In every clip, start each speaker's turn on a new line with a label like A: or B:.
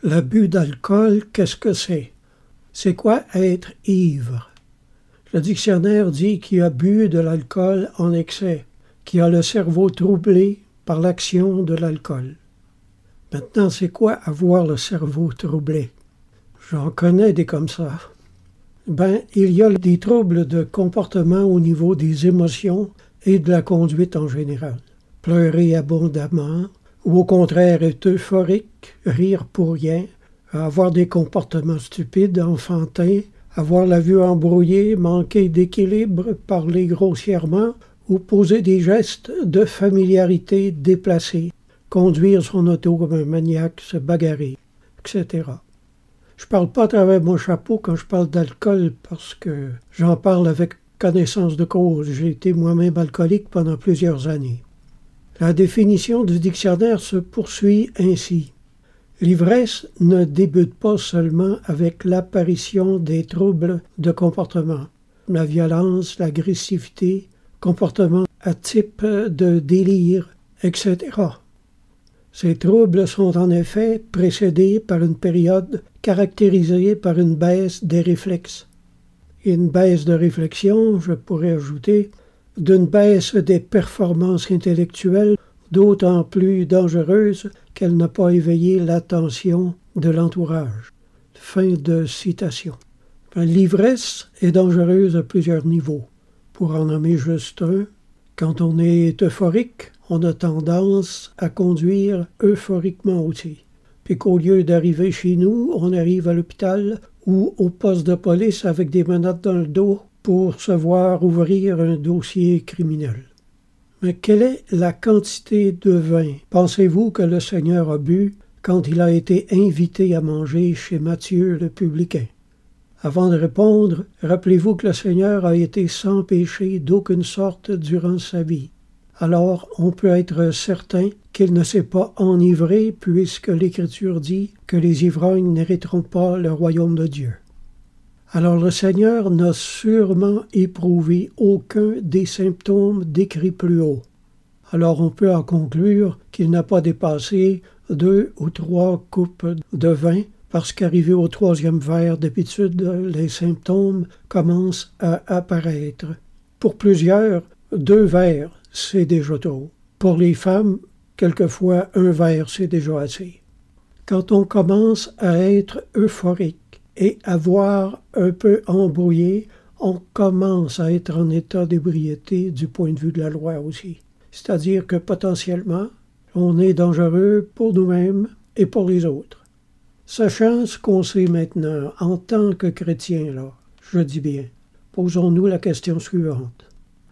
A: L'abus d'alcool, qu'est-ce que c'est? C'est quoi être ivre? Le dictionnaire dit qui a bu de l'alcool en excès, qui a le cerveau troublé par l'action de l'alcool. Maintenant, c'est quoi avoir le cerveau troublé? J'en connais des comme ça. Il y a des troubles de comportement au niveau des émotions et de la conduite en général. Pleurer abondamment, ou au contraire être euphorique, rire pour rien, avoir des comportements stupides, enfantins, avoir la vue embrouillée, manquer d'équilibre, parler grossièrement ou poser des gestes de familiarité déplacés, conduire son auto comme un maniaque, se bagarrer, etc. Je parle pas à travers mon chapeau quand je parle d'alcool parce que j'en parle avec connaissance de cause. J'ai été moi-même alcoolique pendant plusieurs années. La définition du dictionnaire se poursuit ainsi. L'ivresse ne débute pas seulement avec l'apparition des troubles de comportement, la violence, l'agressivité, comportement à type de délire, etc. Ces troubles sont en effet précédés par une période caractérisée par une baisse des réflexes. Et une baisse de réflexion, je pourrais ajouter, d'une baisse des performances intellectuelles, d'autant plus dangereuse qu'elle n'a pas éveillé l'attention de l'entourage. Fin de citation. L'ivresse est dangereuse à plusieurs niveaux. Pour en nommer juste un, quand on est euphorique, on a tendance à conduire euphoriquement aussi. Puis qu'au lieu d'arriver chez nous, on arrive à l'hôpital ou au poste de police avec des menottes dans le dos pour se voir ouvrir un dossier criminel. Mais quelle est la quantité de vin, pensez-vous, que le Seigneur a bu quand il a été invité à manger chez Matthieu le publicain? Avant de répondre, rappelez-vous que le Seigneur a été sans péché d'aucune sorte durant sa vie. Alors on peut être certain qu'il ne s'est pas enivré puisque l'Écriture dit que les ivrognes n'hériteront pas le royaume de Dieu. Alors le Seigneur n'a sûrement éprouvé aucun des symptômes décrits plus haut. Alors on peut en conclure qu'il n'a pas dépassé 2 ou 3 coupes de vin parce qu'arrivé au 3e verre, d'habitude, les symptômes commencent à apparaître. Pour plusieurs, 2 verres, c'est déjà trop. Pour les femmes, quelquefois, 1 verre, c'est déjà assez. Quand on commence à être euphorique et à voir un peu embrouillé, on commence à être en état d'ébriété du point de vue de la loi aussi. C'est-à-dire que potentiellement, on est dangereux pour nous-mêmes et pour les autres. Sachant ce qu'on sait maintenant, en tant que chrétien, là, je dis bien, posons-nous la question suivante.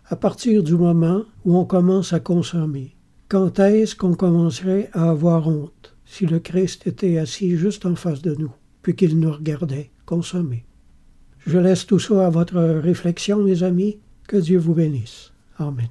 A: À partir du moment où on commence à consommer, quand est-ce qu'on commencerait à avoir honte si le Christ était assis juste en face de nous, puis qu'il nous regardait consommer? Je laisse tout ça à votre réflexion, mes amis. Que Dieu vous bénisse. Amen.